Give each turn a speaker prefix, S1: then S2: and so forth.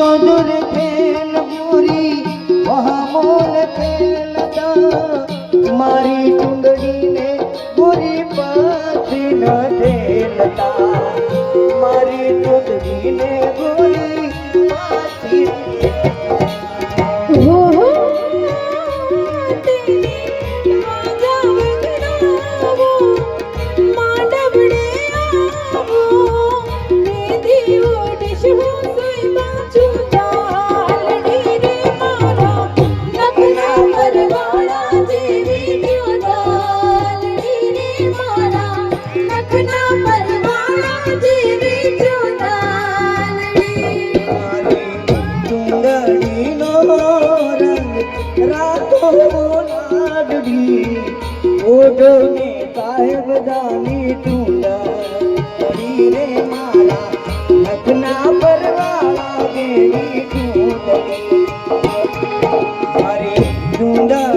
S1: જોજો રે ખેલ ગોરી વહામોલ ખેલતા મારી ચુંદડીને ગોરી પાછી ન ઠેલતા મારી ચુંદડીને ગોરી પાછી ઓઢોને સાહેબ દાની ચૂંદડી રે મારા નખના પરવાળા દેવી ચૂંદડી મારી ચૂંદડી